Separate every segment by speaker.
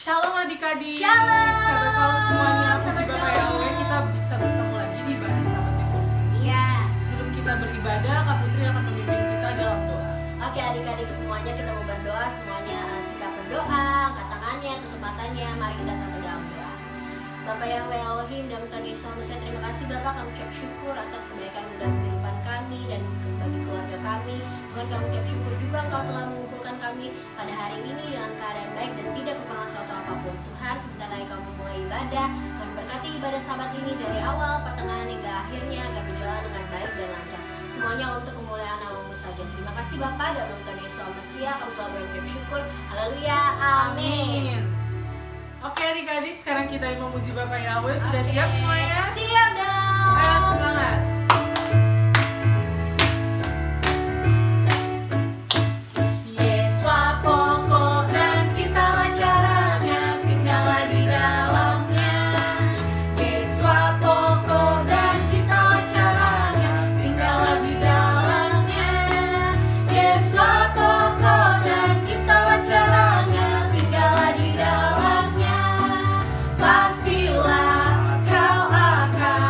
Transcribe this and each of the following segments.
Speaker 1: Shalom adik-adik.
Speaker 2: Shalom.
Speaker 1: Sahabat-sahabat semuanya, puji
Speaker 2: Sahabat
Speaker 1: Bapak
Speaker 2: shalom.
Speaker 1: Yahweh, kita bisa bertemu lagi di Bahasa Sahabat Minggu ini.
Speaker 2: Ya.
Speaker 1: Sebelum kita beribadah, Kak Putri akan memimpin kita dalam doa.
Speaker 2: Oke adik-adik semuanya, kita mau berdoa. Semuanya sikap berdoa, angkat tangannya, tutup matanya. Mari kita satu dalam doa. Bapak Yahweh Elohim dan Tuhan Yesus, saya terima kasih Bapak, kami ucap syukur atas kebaikan dalam kehidupan kami dan bagi keluarga kami. Tuhan, kami ucap syukur juga Engkau telah mengumpulkan kami pada hari ini dengan keadaan baik dan tidak kekurangan suatu apapun. Tuhan, sebentar lagi kami mulai ibadah. Tuhan berkati ibadah sahabat ini dari awal, pertengahan hingga akhirnya agar berjalan dengan baik dan lancar. Semuanya untuk kemuliaan nama-Mu saja. Terima kasih Bapak dan Tuhan Yesus Mesia, kami telah berucap syukur. Haleluya, amin.
Speaker 1: Oke adik-adik, sekarang kita memuji Bapak Yahweh. Sudah siap semuanya?
Speaker 2: Siap dong.
Speaker 1: Ayo semangat.
Speaker 2: Yesus pokok dan kitalah caranya, tinggallah di dalamnya. Yesus pokok dan kitalah caranya, tinggallah di dalamnya. Yesus pokok dan kitalah caranya, tinggallah di dalamnya. Pastilah kau akan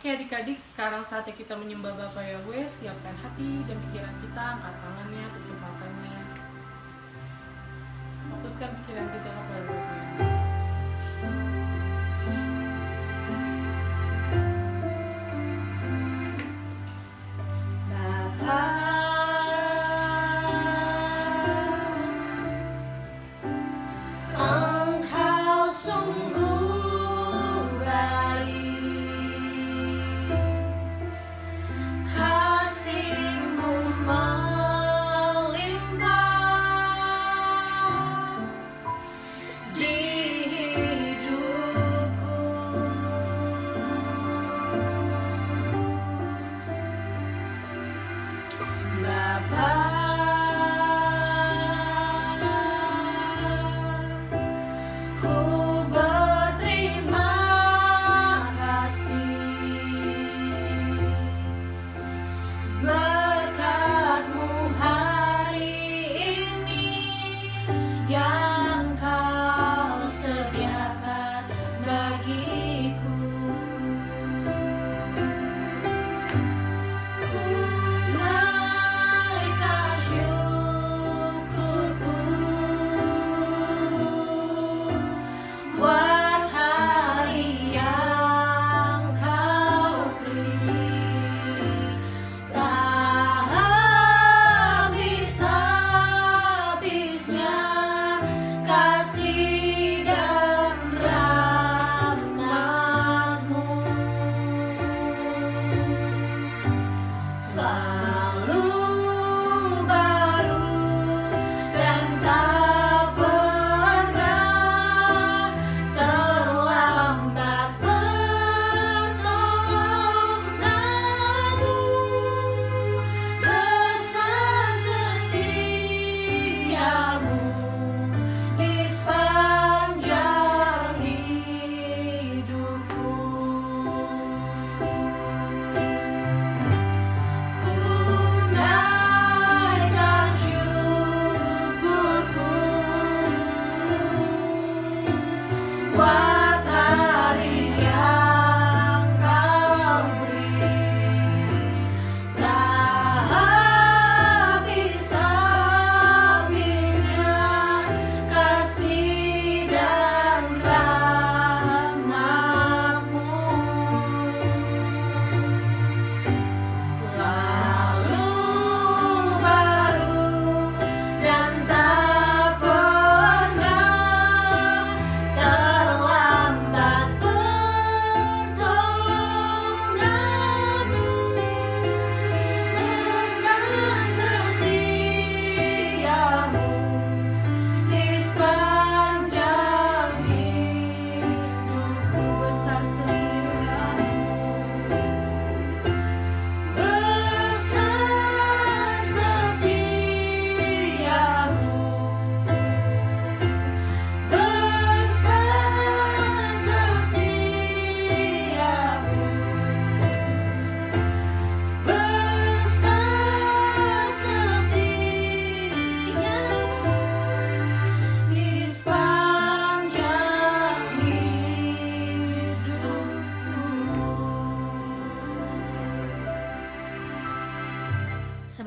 Speaker 1: Adik-adik, sekarang saatnya kita menyembah Bapak Yahweh. Siapkan hati dan pikiran kita, angkat tangannya, tutup matanya. Fokuskan pikiran kita kepada Bapak Yahweh.
Speaker 2: Engkau sungguh baik, kasih-Mu melimpah.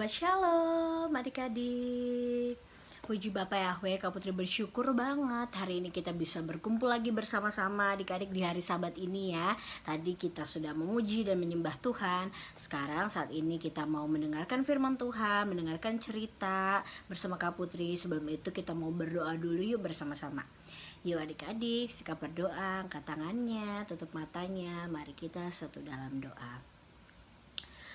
Speaker 2: Shabbat Shalom adik-adik. Puji Bapak Yahweh, Kak Putri bersyukur banget hari ini kita bisa berkumpul lagi bersama-sama adik-adik di hari Sabat ini ya. Tadi kita sudah memuji dan menyembah Tuhan. Sekarang saat ini kita mau mendengarkan firman Tuhan, mendengarkan cerita bersama Kak Putri. Sebelum itu kita mau berdoa dulu yuk bersama-sama. Yuk adik-adik, sikap berdoa, angkat tangannya, tutup matanya. Mari kita satu dalam doa.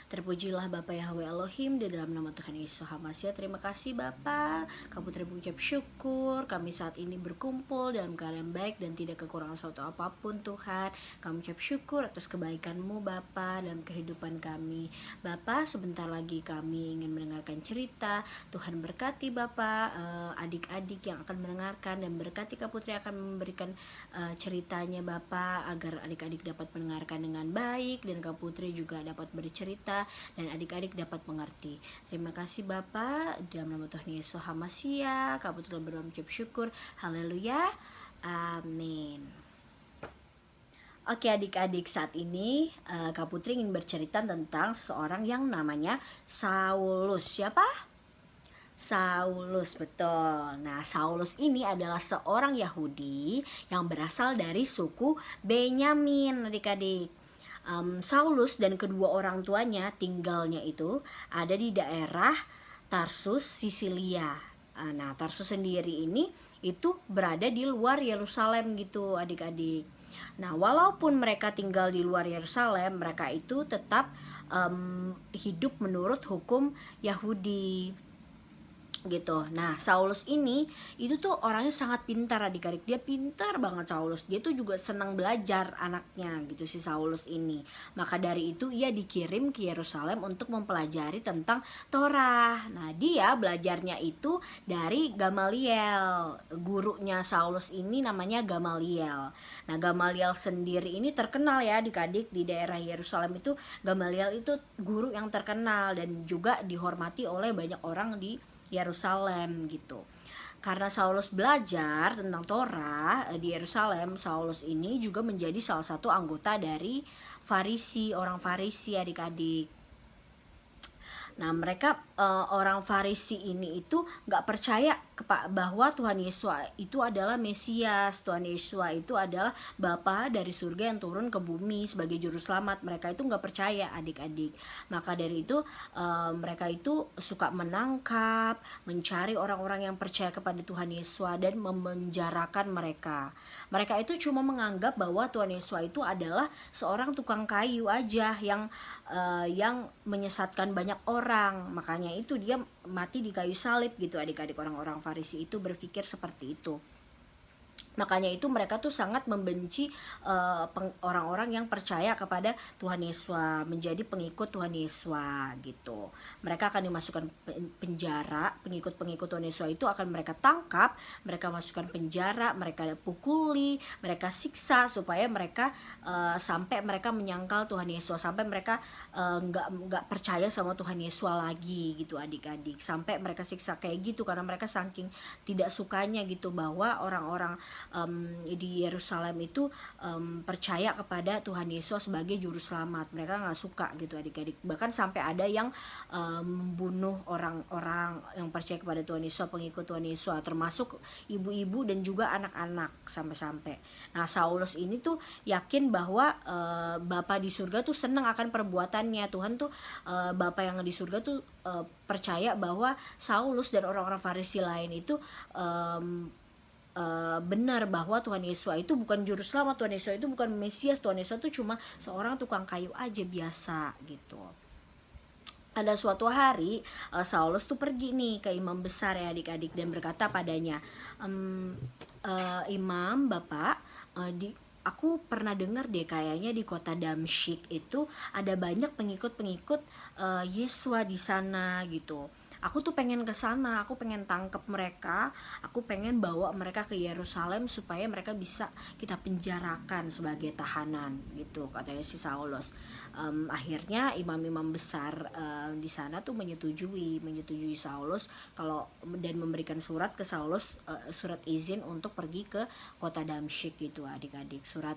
Speaker 2: Terpujilah Bapa Yahweh Elohim di dalam nama Tuhan Yesus HaMashiach. Terima kasih Bapa. Kak Putri mengucap syukur kami saat ini berkumpul dalam keadaan baik dan tidak kekurangan suatu apapun Tuhan. Kami ucap syukur atas kebaikan-Mu Bapa dalam kehidupan kami. Bapa, sebentar lagi kami ingin mendengarkan cerita. Tuhan berkati Bapa adik-adik yang akan mendengarkan, dan berkati Kak Putri akan memberikan ceritanya Bapa, agar adik-adik dapat mendengarkan dengan baik dan Kak Putri juga dapat bercerita dan adik-adik dapat mengerti. Terima kasih Bapa, dalam nama Tuhan Yesus HaMashiach Kak Putri berdoa mengucap syukur. Haleluya, amin. Oke adik-adik, saat ini Kak Putri ingin bercerita tentang seorang yang namanya Saulus. Siapa? Saulus, betul. Nah, Saulus ini adalah seorang Yahudi yang berasal dari suku Benyamin adik-adik. Saulus dan kedua orang tuanya tinggalnya itu ada di daerah Tarsus, Sisilia. Nah, Tarsus sendiri ini itu berada di luar Yerusalem gitu adik-adik. Nah, walaupun mereka tinggal di luar Yerusalem, mereka itu tetap hidup menurut hukum Yahudi gitu. Nah, Saulus ini itu tuh orangnya sangat pintar adik-adik. Dia pintar banget Saulus. Dia tuh juga senang belajar anaknya gitu si Saulus ini. Maka dari itu ia dikirim ke Yerusalem untuk mempelajari tentang Torah. Nah, dia belajarnya itu dari Gamaliel. Gurunya Saulus ini namanya Gamaliel. Nah, Gamaliel sendiri ini terkenal ya adik-adik, di daerah Yerusalem itu. Gamaliel itu guru yang terkenal dan juga dihormati oleh banyak orang di Yerusalem gitu. Karena Saulus belajar tentang Torah di Yerusalem, Saulus ini juga menjadi salah satu anggota dari Farisi, orang Farisi adik-adik. Nah, mereka orang Farisi ini itu nggak percaya bahwa Tuhan Yesus itu adalah Mesias. Tuhan Yesus itu adalah Bapa dari surga yang turun ke bumi sebagai juru selamat. Mereka itu nggak percaya adik-adik. Maka dari itu mereka itu suka menangkap, mencari orang-orang yang percaya kepada Tuhan Yesus dan memenjarakan mereka. Mereka itu cuma menganggap bahwa Tuhan Yesus itu adalah seorang tukang kayu aja yang menyesatkan banyak orang. Makanya itu dia mati di kayu salib gitu adik-adik. Orang-orang Farisi itu berpikir seperti itu. Makanya itu mereka tuh sangat membenci orang-orang yang percaya kepada Tuhan Yesus, menjadi pengikut Tuhan Yesus gitu. Mereka akan dimasukkan penjara. Pengikut-pengikut Tuhan Yesus itu akan mereka tangkap, mereka masukkan penjara, mereka pukuli, mereka siksa supaya mereka sampai mereka menyangkal Tuhan Yesus, sampai mereka nggak percaya sama Tuhan Yesus lagi gitu adik-adik. Sampai mereka siksa kayak gitu karena mereka saking tidak sukanya gitu bahwa orang-orang di Yerusalem itu percaya kepada Tuhan Yesus sebagai juru selamat. Mereka nggak suka gitu adik-adik. Bahkan sampai ada yang membunuh orang-orang yang percaya kepada Tuhan Yesus, pengikut Tuhan Yesus, termasuk ibu-ibu dan juga anak-anak sampai-sampai. Nah, Saulus ini tuh yakin bahwa Bapa di surga tuh senang akan perbuatannya. Tuhan tuh Bapa yang di surga tuh percaya bahwa Saulus dan orang-orang Farisi lain itu benar bahwa Tuhan Yesus itu bukan juru selamat, Tuhan Yesus itu bukan Mesias, Tuhan Yesus itu cuma seorang tukang kayu aja biasa gitu. Ada suatu hari Saulus tuh pergi nih ke imam besar ya adik-adik dan berkata padanya, Imam, Bapak, aku pernah dengar deh kayaknya di kota Damsyik itu ada banyak pengikut-pengikut Yesua di sana gitu. Aku tuh pengen ke sana, aku pengen tangkap mereka, aku pengen bawa mereka ke Yerusalem supaya mereka bisa kita penjarakan sebagai tahanan gitu, katanya si Saulus. Akhirnya imam-imam besar di sana tuh menyetujui Saulus kalau dan memberikan surat ke Saulus, surat izin untuk pergi ke kota Damsyik gitu adik-adik, surat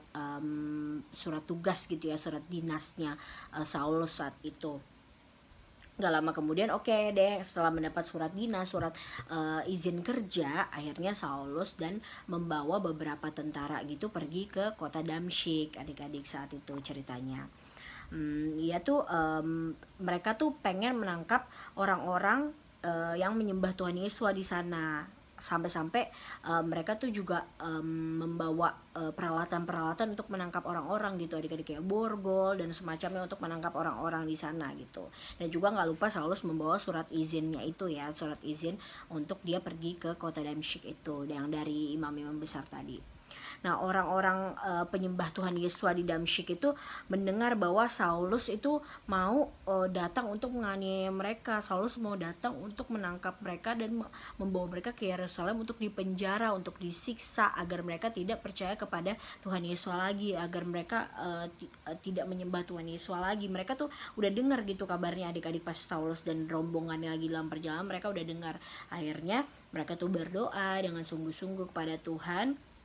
Speaker 2: tugas gitu ya, surat dinasnya Saulus saat itu. Gak lama kemudian oke deh, setelah mendapat surat dinas, surat izin kerja, akhirnya Saulus dan membawa beberapa tentara gitu pergi ke kota Damsyik, adik-adik, saat itu ceritanya. Dia tuh mereka tuh pengen menangkap orang-orang yang menyembah Tuhan Yesus di sana. Sampai-sampai mereka tuh juga membawa peralatan-peralatan untuk menangkap orang-orang gitu, adik-adik, kayak borgol dan semacamnya untuk menangkap orang-orang di sana gitu. Dan juga nggak lupa Saulus membawa surat izinnya itu ya, surat izin untuk dia pergi ke kota Damsyik itu yang dari imam-imam besar tadi. Nah, orang-orang penyembah Tuhan Yesus di Damsyik itu mendengar bahwa Saulus itu mau datang untuk menganiaya mereka. Saulus mau datang untuk menangkap mereka dan membawa mereka ke Yerusalem untuk dipenjara, untuk disiksa, agar mereka tidak percaya kepada Tuhan Yesus lagi, agar mereka tidak menyembah Tuhan Yesus lagi. Mereka tuh udah dengar gitu kabarnya, adik-adik, pas Saulus dan rombongannya lagi dalam perjalanan, mereka udah dengar. Akhirnya mereka tuh berdoa dengan sungguh-sungguh kepada Tuhan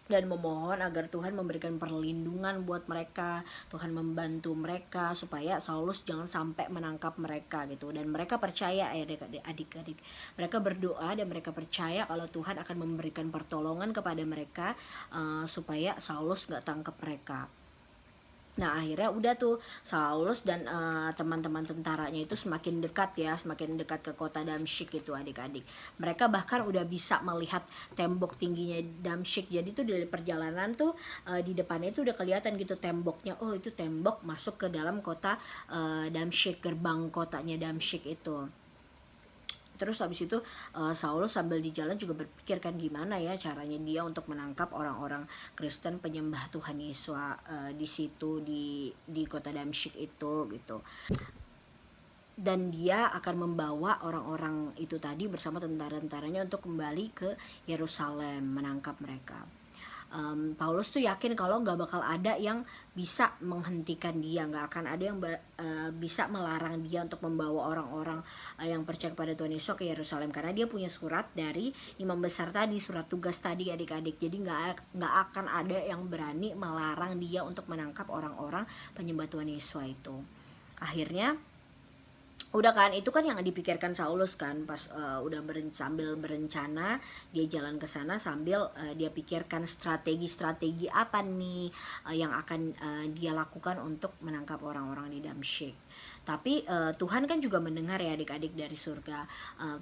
Speaker 2: dan memohon agar Tuhan memberikan perlindungan buat mereka, Tuhan membantu mereka supaya Saulus jangan sampai menangkap mereka gitu. Dan mereka percaya ya adik-adik, mereka berdoa dan mereka percaya kalau Tuhan akan memberikan pertolongan kepada mereka supaya Saulus gak tangkap mereka. Nah, akhirnya udah tuh Saulus dan teman-teman tentaranya itu semakin dekat ya, semakin dekat ke kota Damsyik itu, adik-adik. Mereka bahkan udah bisa melihat tembok tingginya Damsyik. Jadi tuh dari perjalanan tuh di depannya itu udah kelihatan gitu temboknya. Oh, itu tembok masuk ke dalam kota Damsyik, gerbang kotanya Damsyik itu. Terus habis itu Saulus sambil di jalan juga berpikir kan gimana ya caranya dia untuk menangkap orang-orang Kristen penyembah Tuhan Yesus di situ di kota Damsyik itu gitu. Dan dia akan membawa orang-orang itu tadi bersama tentara-tentaranya untuk kembali ke Yerusalem menangkap mereka. Paulus tuh yakin kalau nggak bakal ada yang bisa menghentikan dia, nggak akan ada yang bisa melarang dia untuk membawa orang-orang yang percaya kepada Tuhan Yesus ke Yerusalem, karena dia punya surat dari imam besar tadi, surat tugas tadi, adik-adik. Jadi nggak akan ada yang berani melarang dia untuk menangkap orang-orang penyembah Tuhan Yesus itu. Akhirnya udah kan, itu kan yang dipikirkan Saulus kan pas udah sambil berencana dia jalan ke sana sambil dia pikirkan strategi-strategi apa nih yang akan dia lakukan untuk menangkap orang-orang di Damsyik. Tapi Tuhan kan juga mendengar ya adik-adik dari surga.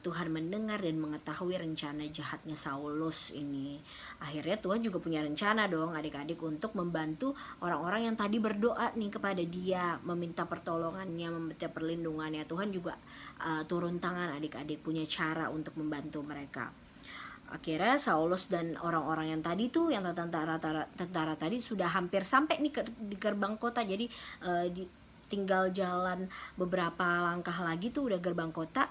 Speaker 2: Tuhan mendengar dan mengetahui rencana jahatnya Saulus ini. Akhirnya Tuhan juga punya rencana dong adik-adik untuk membantu orang-orang yang tadi berdoa nih kepada dia, meminta pertolongannya, meminta perlindungannya. Tuhan juga turun tangan adik-adik, punya cara untuk membantu mereka. Akhirnya Saulus dan orang-orang yang tadi tuh, yang tentara tadi sudah hampir sampai nih di gerbang kota. Jadi tinggal jalan beberapa langkah lagi tuh udah gerbang kota.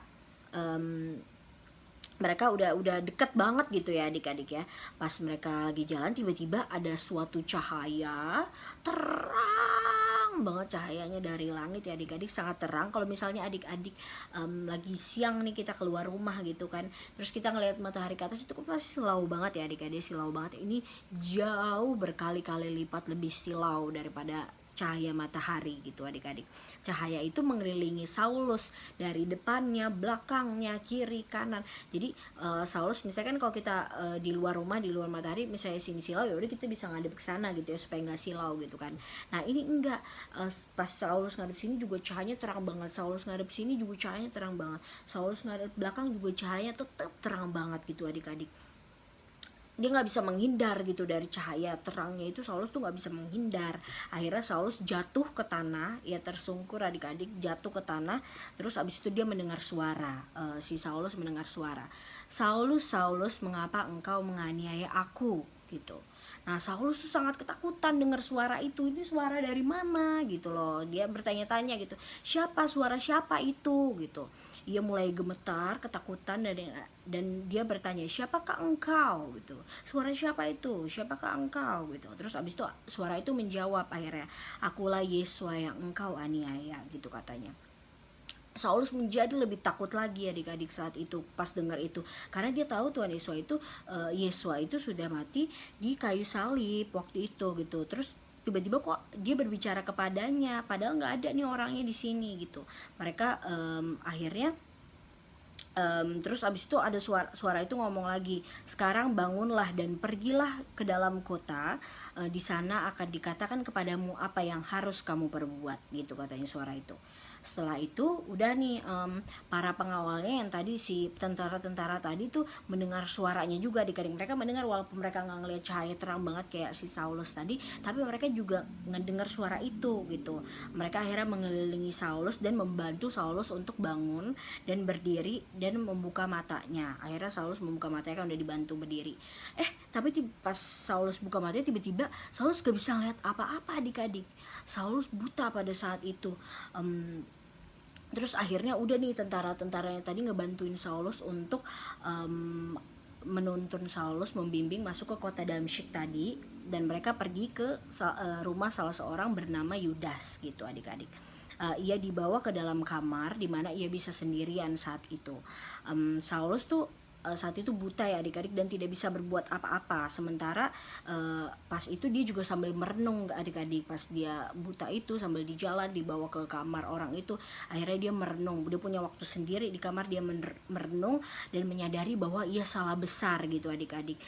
Speaker 2: Mereka udah deket banget gitu ya adik-adik ya. Pas mereka lagi jalan, tiba-tiba ada suatu cahaya terang banget, cahayanya dari langit ya adik-adik, sangat terang. Kalau misalnya adik-adik lagi siang nih kita keluar rumah gitu kan, terus kita ngelihat matahari ke atas, itu kan pasti silau banget ya adik-adik, silau banget. Ini jauh berkali-kali lipat lebih silau daripada cahaya matahari gitu adik-adik. Cahaya itu mengelilingi Saulus dari depannya, belakangnya, kiri, kanan. Jadi Saulus misalkan kalau kita di luar rumah, di luar matahari, misalnya sini silau, ya udah kita bisa ngadep ke sana gitu ya supaya nggak silau gitu kan. Nah ini enggak, pas Saulus ngadep sini juga cahayanya terang banget, Saulus ngadep sini juga cahayanya terang banget, Saulus ngadep belakang juga cahayanya tetap terang banget gitu adik-adik. Dia nggak bisa menghindar gitu dari cahaya terangnya itu. Saulus tuh nggak bisa menghindar. Akhirnya Saulus jatuh ke tanah, ya tersungkur adik-adik, jatuh ke tanah. Terus abis itu dia mendengar suara, si Saulus mendengar suara, Saulus, Saulus, mengapa engkau menganiaya aku gitu. Nah Saulus tuh sangat ketakutan dengar suara itu. Ini suara dari mana gitu loh. Dia bertanya-tanya gitu, suara siapa itu gitu. Ia mulai gemetar, ketakutan, dan dia bertanya, siapakah engkau gitu. Suara siapa itu? Siapakah engkau gitu. Terus abis itu suara itu menjawab akhirnya, akulah Yesus yang engkau aniaya gitu katanya. Saulus menjadi lebih takut lagi adik-adik saat itu pas dengar itu, karena dia tahu Tuhan Yesus itu sudah mati di kayu salib waktu itu gitu. Terus
Speaker 3: tiba-tiba kok dia berbicara kepadanya padahal nggak ada nih orangnya di sini gitu. Mereka akhirnya terus abis itu ada suara itu ngomong lagi, sekarang bangunlah dan pergilah ke dalam kota, di sana akan dikatakan kepadamu apa yang harus kamu perbuat gitu, katanya suara itu. Setelah itu udah nih para pengawalnya yang tadi si tentara-tentara tadi tuh mendengar suaranya juga, adik-adik. Mereka mendengar walaupun mereka nggak ngelihat cahaya terang banget kayak si Saulus tadi, tapi mereka juga ngedengar suara itu gitu. Mereka akhirnya mengelilingi Saulus dan membantu Saulus untuk bangun dan berdiri dan membuka matanya. Akhirnya Saulus membuka matanya kan udah dibantu berdiri. Tapi pas Saulus buka matanya tiba-tiba Saulus gak bisa ngeliat apa-apa, adik-adik. Saulus buta pada saat itu. Terus akhirnya udah nih tentara-tentaranya tadi ngebantuin Saulus untuk menuntun Saulus, membimbing masuk ke kota Damsyik tadi, dan mereka pergi ke rumah salah seorang bernama Yudas gitu, adik-adik. Ia dibawa ke dalam kamar di mana ia bisa sendirian saat itu. Saulus tuh saat itu buta ya, adik-adik, dan tidak bisa berbuat apa-apa. Sementara pas itu dia juga sambil merenung, adik-adik. Pas dia buta itu sambil di jalan dibawa ke kamar orang itu, akhirnya dia merenung. Dia punya waktu sendiri di kamar, dia merenung dan menyadari bahwa ia salah besar gitu, adik-adik.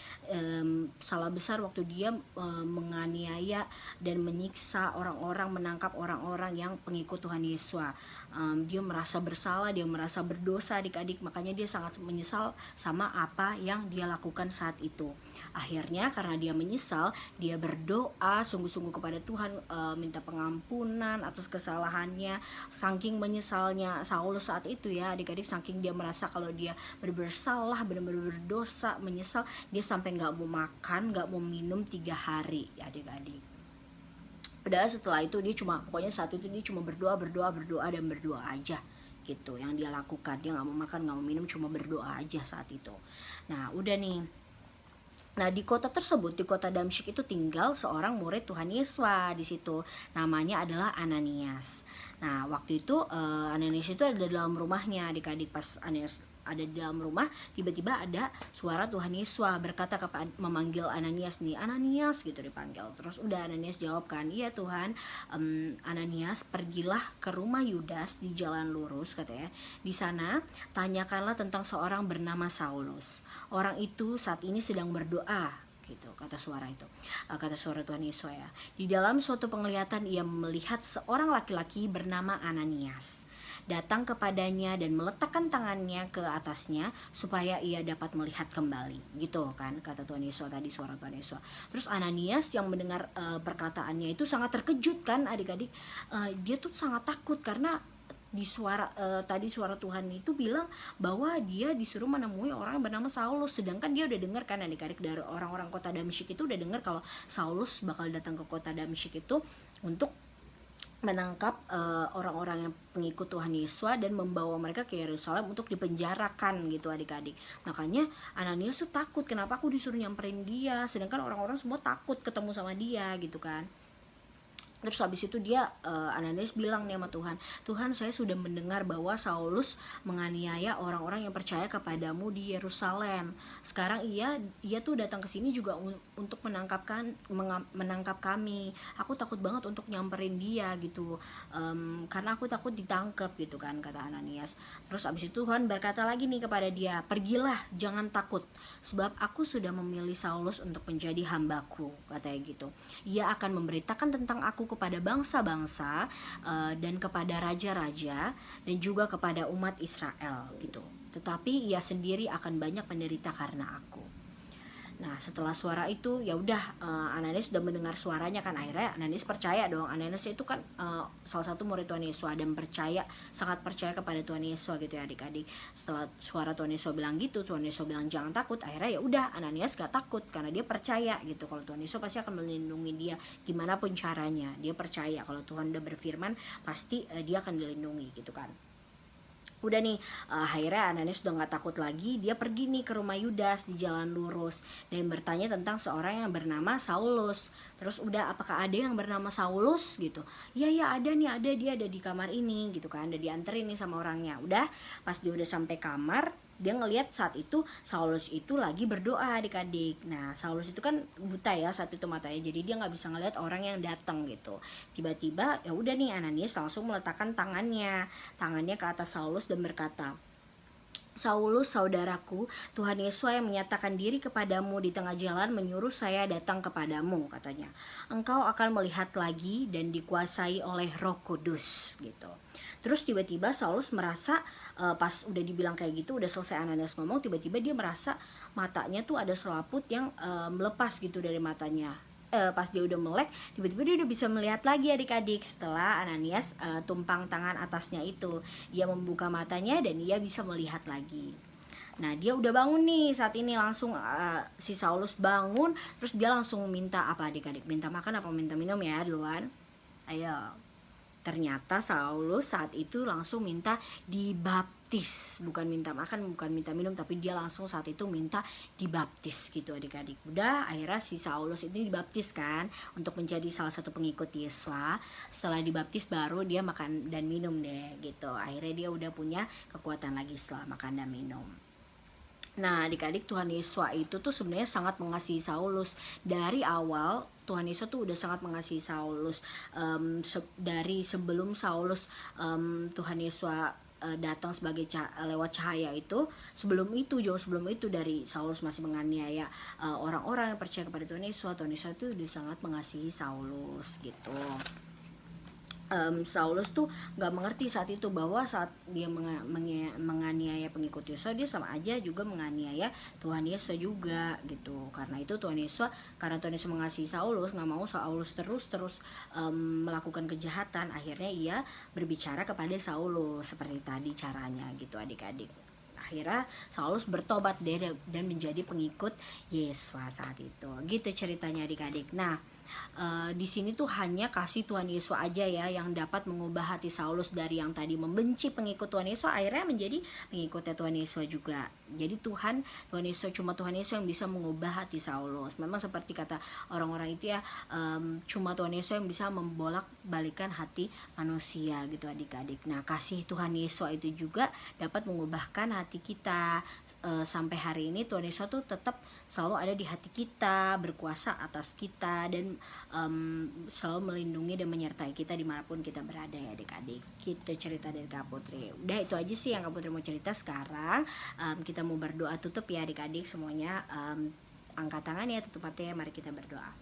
Speaker 3: Salah besar waktu dia menganiaya dan menyiksa orang-orang, menangkap orang-orang yang pengikut Tuhan Yesus. Dia merasa bersalah, dia merasa berdosa, adik-adik. Makanya dia sangat menyesal sama apa yang dia lakukan saat itu. Akhirnya karena dia menyesal, dia berdoa sungguh-sungguh kepada Tuhan, minta pengampunan atas kesalahannya. Saking menyesalnya Saulus saat itu ya, adik-adik, saking dia merasa kalau dia bersalah, benar-benar berdosa, menyesal, dia sampai gak mau makan, gak mau minum 3 hari ya, adik-adik. Padahal setelah itu dia pokoknya saat itu dia cuma berdoa dan berdoa aja gitu yang dia lakukan. Dia nggak mau makan, nggak mau minum, cuma berdoa aja saat itu. Nah udah nih, nah di kota tersebut, di kota Damsyik itu tinggal seorang murid Tuhan Yesus di situ, namanya adalah Ananias. Nah waktu itu Ananias itu ada dalam rumahnya, adik-adik. Pas Ananias ada di dalam rumah, tiba-tiba ada suara Tuhan Yesus berkata memanggil Ananias nih, Ananias gitu dipanggil. Terus udah Ananias jawab kan, iya Tuhan. Ananias, pergilah ke rumah Yudas di jalan lurus, katanya. Di sana tanyakanlah tentang seorang bernama Saulus. Orang itu saat ini sedang berdoa gitu, kata suara itu, kata suara Tuhan Yesus ya. Di dalam suatu penglihatan ia melihat seorang laki-laki bernama Ananias datang kepadanya dan meletakkan tangannya ke atasnya supaya ia dapat melihat kembali gitu kan, kata Tuhan Yesus tadi, suara Tuhan Yesus. Terus Ananias yang mendengar perkataannya itu sangat terkejut kan, adik-adik. Dia tuh sangat takut karena di tadi suara Tuhan itu bilang bahwa dia disuruh menemui orang yang bernama Saulus, sedangkan dia udah dengar kan, adik-adik, dari orang-orang kota Damsyik itu udah dengar kalau Saulus bakal datang ke kota Damsyik itu untuk menangkap orang-orang yang pengikut Tuhan Yesus dan membawa mereka ke Yerusalem untuk dipenjarakan gitu, adik-adik. Makanya Ananias tuh takut, kenapa aku disuruh nyamperin dia, sedangkan orang-orang semua takut ketemu sama dia gitu kan. Terus habis itu dia Ananias bilang nih sama Tuhan, Tuhan, saya sudah mendengar bahwa Saulus menganiaya orang-orang yang percaya kepadamu di Yerusalem. Sekarang ia tuh datang ke sini juga untuk menangkap kami. Aku takut banget untuk nyamperin dia gitu, karena aku takut ditangkap gitu kan, kata Ananias. Terus habis itu Tuhan berkata lagi nih kepada dia, pergilah, jangan takut, sebab aku sudah memilih Saulus untuk menjadi hambaku, katanya gitu. Ia akan memberitakan tentang aku kepada bangsa-bangsa dan kepada raja-raja dan juga kepada umat Israel gitu. Tetapi ia sendiri akan banyak menderita karena aku. Nah setelah suara itu ya udah, Ananias sudah mendengar suaranya kan, akhirnya Ananias percaya dong. Ananias itu kan salah satu murid Tuhan Yesus dan sangat percaya kepada Tuhan Yesus gitu ya, adik-adik. Setelah suara Tuhan Yesus bilang gitu, Tuhan Yesus bilang jangan takut, akhirnya ya udah Ananias gak takut karena dia percaya gitu kalau Tuhan Yesus pasti akan melindungi dia gimana pun caranya. Dia percaya kalau Tuhan udah berfirman pasti dia akan dilindungi gitu kan. Udah nih, akhirnya Ananias udah gak takut lagi. Dia pergi nih ke rumah Yudas di jalan lurus dan bertanya tentang seorang yang bernama Saulus. Terus udah, apakah ada yang bernama Saulus gitu? Iya ada nih, dia ada di kamar ini gitu kan, udah dianterin nih sama orangnya. Udah pas dia udah sampai kamar, Dia ngelihat saat itu Saulus itu lagi berdoa adik-adik. Nah Saulus itu kan buta ya saat itu matanya, jadi dia nggak bisa ngelihat orang yang datang gitu. Tiba-tiba ya udah nih, Ananias langsung meletakkan tangannya ke atas Saulus dan berkata, Saulus, saudaraku, Tuhan Yesus yang menyatakan diri kepadamu di tengah jalan menyuruh saya datang kepadamu, katanya. Engkau akan melihat lagi dan dikuasai oleh Roh Kudus, gitu. Terus tiba-tiba Saulus merasa pas udah dibilang kayak gitu, udah selesai Ananias ngomong, tiba-tiba dia merasa matanya tuh ada selaput yang melepas gitu dari matanya. Pas dia udah melek, tiba-tiba dia udah bisa melihat lagi adik-adik setelah Ananias tumpang tangan atasnya itu. Dia membuka matanya dan dia bisa melihat lagi. Nah dia udah bangun nih saat ini, langsung si Saulus bangun, terus dia langsung minta apa adik-adik? Minta makan apa minta minum ya duluan? Ayo. Ternyata Saulus saat itu langsung minta dibaptis, bukan minta makan, bukan minta minum, tapi dia langsung saat itu minta dibaptis gitu adik-adik. Udah akhirnya si Saulus ini dibaptis kan untuk menjadi salah satu pengikut Yesus. Setelah dibaptis baru dia makan dan minum deh gitu. Akhirnya dia udah punya kekuatan lagi setelah makan dan minum. Nah adik-adik, Tuhan Yesus itu tuh sebenarnya sangat mengasihi Saulus. Dari awal Tuhan Yesus tuh udah sangat mengasihi Saulus. Dari sebelum Saulus Tuhan Yesus datang sebagai lewat cahaya itu, jauh sebelum itu dari Saulus masih menganiaya orang-orang yang percaya kepada Tuhan Yesus itu udah sangat mengasihi Saulus gitu. Saulus tuh nggak mengerti saat itu bahwa saat dia menganiaya pengikut Yesus, dia sama aja juga menganiaya Tuhan Yesus juga gitu. Karena itu Tuhan Yesus mengasihi Saulus, nggak mau Saulus terus melakukan kejahatan. Akhirnya ia berbicara kepada Saulus seperti tadi caranya gitu adik-adik. Akhirnya Saulus bertobat dan menjadi pengikut Yesus saat itu. Gitu ceritanya adik-adik. Nah di sini tuh hanya kasih Tuhan Yesus aja ya yang dapat mengubah hati Saulus dari yang tadi membenci pengikut Tuhan Yesus akhirnya menjadi pengikutnya Tuhan Yesus juga. Jadi Tuhan Yesus, cuma Tuhan Yesus yang bisa mengubah hati Saulus. Memang seperti kata orang-orang itu ya, cuma Tuhan Yesus yang bisa membolak-balikan hati manusia gitu adik-adik. Nah kasih Tuhan Yesus itu juga dapat mengubahkan hati kita. Sampai hari ini Tuhan Yesus tuh tetap selalu ada di hati kita, berkuasa atas kita, dan selalu melindungi dan menyertai kita dimanapun kita berada ya adik-adik. Kita cerita dari Kak Putri. Udah itu aja sih yang Kak Putri mau cerita. Sekarang kita mau berdoa tutup ya adik-adik semuanya. Angkat tangan ya, tutup mata ya, mari kita berdoa.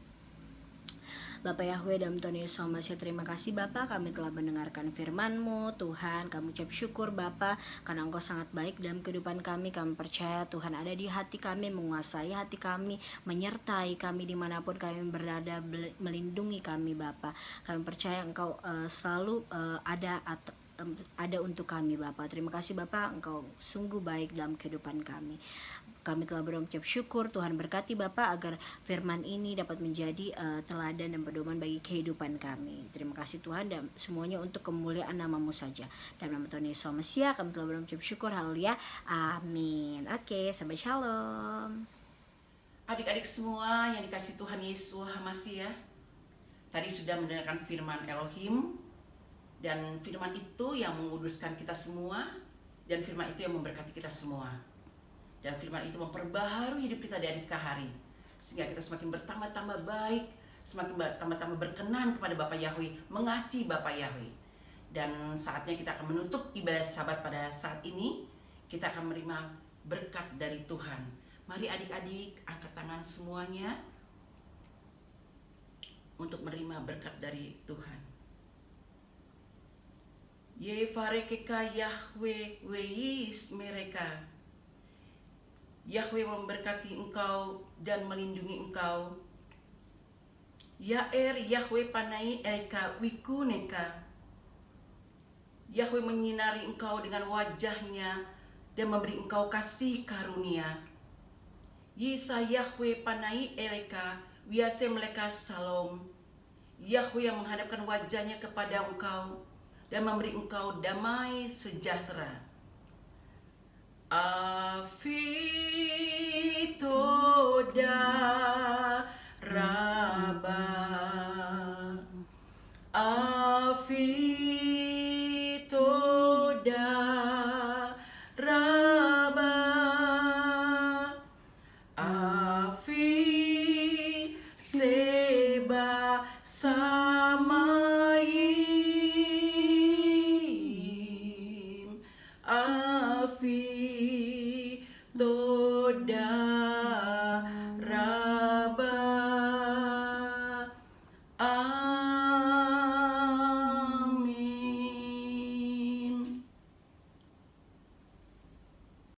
Speaker 3: Bapak Yahweh dalam Tuhan Yesus Masih, terima kasih Bapak, kami telah mendengarkan firman-Mu. Tuhan, kami ucap syukur Bapak karena Engkau sangat baik dalam kehidupan kami. Kami percaya Tuhan ada di hati kami, menguasai hati kami, menyertai kami dimanapun kami berada, melindungi kami Bapak. Kami percaya Engkau selalu ada untuk kami Bapak. Terima kasih Bapak, Engkau sungguh baik dalam kehidupan kami. Kami telah berucap syukur. Tuhan berkati Bapak agar firman ini dapat menjadi teladan dan pedoman bagi kehidupan kami. Terima kasih Tuhan, dan semuanya untuk kemuliaan nama-Mu saja. Dalam nama Tuhan Yesus Mesias kami telah berucap syukur. Haleluya. Amin. Oke, sampai shalom.
Speaker 4: Adik-adik semua yang dikasih Tuhan Yesus Mesias, tadi sudah mendengarkan firman Elohim, dan firman itu yang menguduskan kita semua, dan firman itu yang memberkati kita semua. Dan firman itu memperbaharui hidup kita dari hari ke hari, sehingga kita semakin bertambah-tambah baik, semakin bertambah-tambah berkenan kepada Bapa Yahweh, mengasihi Bapa Yahweh. Dan saatnya kita akan menutup ibadah Sabat pada saat ini. Kita akan menerima berkat dari Tuhan. Mari adik-adik angkat tangan semuanya untuk menerima berkat dari Tuhan. Yevarekeka Yahweh weis mereka. Yahweh memberkati engkau dan melindungi engkau. Yaer Yahweh panai eka wikuneka. Yahweh menyinari engkau dengan wajahnya dan memberi engkau kasih karunia. Yisa Yahweh panai eka wiase meleka salom. Yahweh yang menghadapkan wajahnya kepada engkau dan memberi engkau damai sejahtera. Afitoda